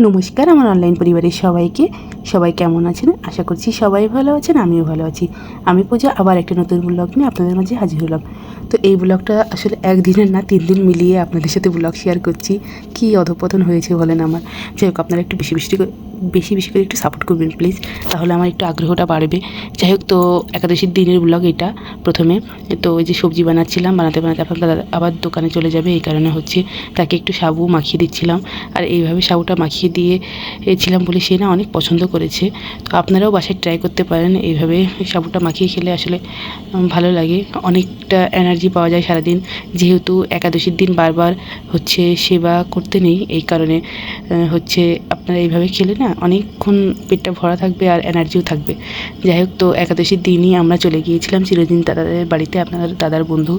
নমস্কার আমার অনলাইন পরিবারের সবাই কেমন আছেন? আশা করছি সবাই ভালো আছেন, আমিও ভালো আছি। আমি পূজা আবার একটা নতুন ব্লগ নিয়ে আপনাদের মাঝে হাজির হলাম। তো এই ব্লগটা আসলে একদিনের না 3 দিন মিলিয়ে আপনাদের সাথে ব্লগ শেয়ার করছি। কী অধঃপতন হয়েছে বলেন আমার। যাই হোক, আপনারা একটু বেশি করে একটু সাপোর্ট করবেন প্লিজ, তাহলে আমার একটু আগ্রহটা বাড়বে। যাই হোক, তো একাদশীর দিনের ব্লগ এটা। প্রথমে তো ওই যে সবজি বানাচ্ছিলাম, বানাতে আপনার দাদা আবার দোকানে চলে যাবে, এই কারণে হচ্ছে তাকে একটু সাবু মাখিয়ে দিচ্ছিলাম। আর এইভাবে সাবুটা মাখিয়ে দিয়েছিলাম বলে সে না অনেক পছন্দ করেছে। তো আপনারাও বাসায় ট্রাই করতে পারেন, এইভাবে সাবুটা মাখিয়ে খেলে আসলে ভালো লাগে, অনেকটা এনার্জি পাওয়া যায় সারাদিন। যেহেতু একাদশীর দিন বারবার হচ্ছে সেবা করতে নেই, এই কারণে হচ্ছে আপনারা এইভাবে খেলে না অনেকক্ষণ পেটটা ভরা থাকবে আর এনার্জিও থাকবে। যাই হোক, তো একাদশীর দিনই আমরা চলে গিয়েছিলাম চিরদিন দাদাদের বাড়িতে। আপনার দাদার বন্ধু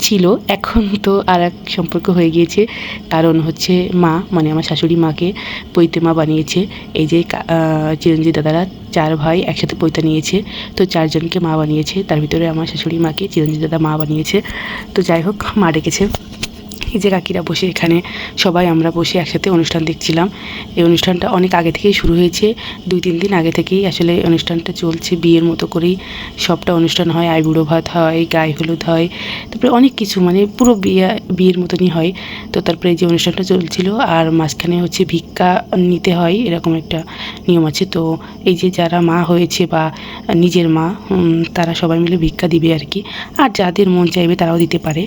ছিল, এখন তো আর এক সম্পর্ক হয়ে গিয়েছে। কারণ হচ্ছে মা, মানে আমার শাশুড়ি মাকে পৈতে মা বানিয়েছে। এই যে চিরঞ্জিত দাদারা 4 ভাই একসাথে পৈতা নিয়েছে, তো 4 জনকে মা বানিয়েছে। তার ভিতরে আমার শাশুড়ি মাকে চিরঞ্জিত দাদা মা বানিয়েছে। তো যাই হোক, মা ডেকেছে। এই যে কাকিরা বসে, এখানে সবাই আমরা বসে একসাথে অনুষ্ঠান দেখছিলাম। এই অনুষ্ঠানটা অনেক আগে থেকেই শুরু হয়েছে, 2-3 দিন আগে থেকেই আসলে অনুষ্ঠানটা চলছে। বিয়ের মতো করেই সবটা অনুষ্ঠান হয়, আইবুড়ো ভাত হয়, গায়ে হলুদ হয়, তারপরে অনেক কিছু, মানে পুরো বিয়ের মতনই হয়। তো তারপরে এই যে অনুষ্ঠানটা চলছিল, আর মাঝখানে হচ্ছে ভিক্ষা নিতে হয়, এরকম একটা নিয়ম আছে। তো এই যে যারা মা হয়েছে বা নিজের মা, তারা সবাই মিলে ভিক্ষা দিবে আর কি। আর যাদের মন চাইবে তারাও দিতে পারে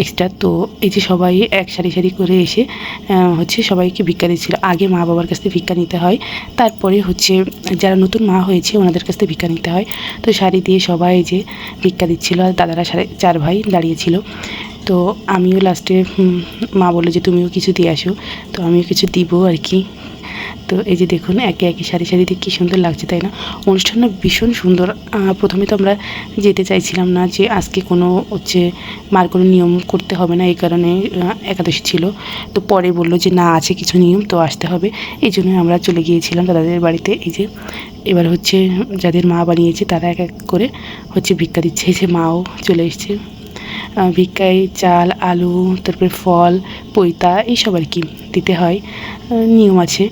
এক্সট্রা। তো এই যে সবাই এক সারি করে এসে হচ্ছে সবাইকে ভিক্ষা দিচ্ছিলো। আগে মা বাবার কাছ থেকে ভিক্ষা নিতে হয়, তারপরে হচ্ছে যারা নতুন মা হয়েছে ওনাদের কাছ থেকে ভিক্ষা নিতে হয়। তো শাড়ি দিয়ে সবাই যে ভিক্ষা দিচ্ছিলো, আর দাদারা 4 ভাই দাঁড়িয়েছিল। তো আমিও লাস্টে মা বললো যে তুমিও কিছু দিয়ে আসো, তো আমিও কিছু দিব আর কি। তো এই যে দেখুন, একে সারিতে কী সুন্দর লাগছে, তাই না? অনুষ্ঠানটা ভীষণ সুন্দর। প্রথমে তো আমরা যেতে চাইছিলাম না, যে আজকে কোনো হচ্ছে মার কোনো নিয়ম করতে হবে না, এই কারণে একাদশী ছিল। তো পরে বললো যে না, আছে কিছু নিয়ম, তো আসতে হবে। এই জন্যই আমরা চলে গিয়েছিলাম দাদাদের বাড়িতে। এই যে এবার হচ্ছে যাদের মা বানিয়েছে তারা এক করে হচ্ছে ভিক্ষা দিচ্ছে। এই যে মাও চলে এসছে। ভিক্ষায় চাল, আলু, তারপরে ফল, পৈতা এইসব আর কি দিতে হয়, নিয়ম আছে।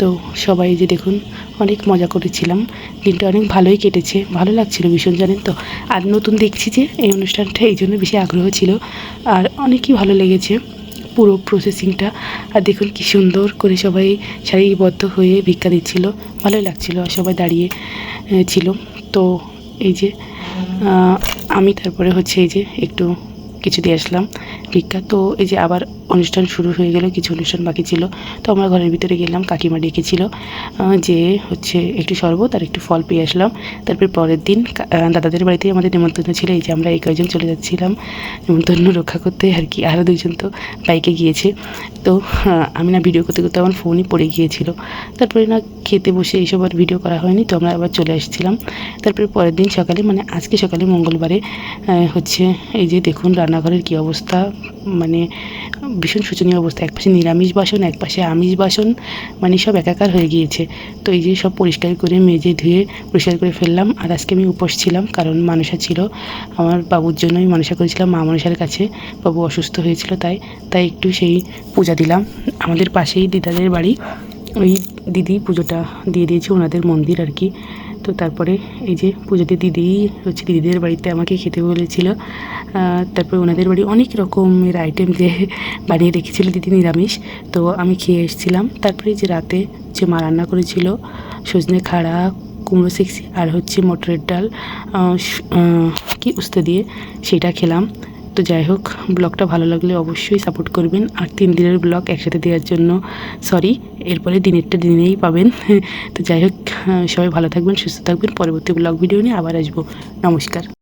তো সবাই যে দেখুন, অনেক মজা করেছিলাম, দিনটা অনেক ভালোই কেটেছে, ভালো লাগছিল ভীষণ, জানেন তো। আর নতুন দেখছি যে এই অনুষ্ঠানটা, এই জন্য বেশি আগ্রহ ছিল, আর অনেকই ভালো লেগেছে পুরো প্রসেসিংটা। আর দেখুন কী সুন্দর করে সবাই সারিবদ্ধ হয়ে ভিক্ষা দিচ্ছিল, ভালোই লাগছিল, আর সবাই দাঁড়িয়ে ছিল। তো এই যে আমি তারপরে হচ্ছে এই যে একটু কিছু দিয়ে আসলাম ভিক্ষা। তো এই যে আবার অনুষ্ঠান শুরু হয়ে গেল, কিছু অনুষ্ঠান বাকি ছিল। তো আমরা ঘরের ভিতরে গেলাম, কাকিমা ডেকেছিল যে হচ্ছে একটু শরবত আর একটু ফল পেয়ে আসলাম। তারপর পরের দিন দাদাদের বাড়িতে আমাদের নেমন্তন্ন ছিল। এই যে আমরা এই কয়েকজন চলে যাচ্ছিলাম নেমন্তন্ন রক্ষা করতে আর কি। আরও 2 জন তো বাইকে গিয়েছে। তো আমি না ভিডিও করতে করতে আমার ফোনই পড়ে গিয়েছিল। তারপরে না খেতে বসে এইসব আর ভিডিও করা হয়নি, তো আমরা আবার চলে এসেছিলাম। তারপরে পরের দিন সকালে, মানে আজকে সকালে মঙ্গলবারে হচ্ছে এই যে দেখুন রান্নাঘরের কী অবস্থা, মানে ভীষণ শোচনীয় অবস্থা। একপাশে নিরামিষ বাসন, একপাশে আমিষ বাসন, মানে সব একাকার হয়ে গিয়েছে। তো এই যে সব পরিষ্কার করে মেজে ধুয়ে পরিষ্কার করে ফেললাম। আর আজকে আমি উপোস ছিলাম, কারণ মানসা ছিল আমার বাবুর জন্য, আমি মানসা করেছিলাম মা মনসার কাছে। বাবু অসুস্থ হয়েছিল, তাই একটু সেই পূজা দিলাম। আমাদের পাশেই দিদাদের বাড়ি, ওই দিদি পুজোটা দিয়ে দিয়েছে, ওনাদের মন্দির আর কি। তো তারপরে এই যে পুজোতে হচ্ছে দিদিদের বাড়িতে আমাকে খেতে বলেছিল। তারপরে ওনাদের বাড়ি অনেক রকমের আইটেম যে বানিয়ে রেখেছিল দিদি, নিরামিষ। তো আমি খেয়ে এসেছিলাম। তারপরে যে রাতে যে মা রান্না করেছিল সজনে খাড়া, কুমড়ো সেকসি, আর হচ্ছে মটরের ডাল কি উস্তে দিয়ে, সেটা খেলাম। তো যাই হোক, ব্লগটা ভালো লাগলে অবশ্যই সাপোর্ট করবেন। আর 3 দিনের ব্লগ একসাথে দেওয়ার জন্য সরি, এরপরে দিনেরটা দিনেই পাবেন। তো যাই হোক, সবাই ভালো থাকবেন, সুস্থ থাকবেন। পরবর্তী ব্লগ ভিডিও নিয়ে আবার আসবো। নমস্কার।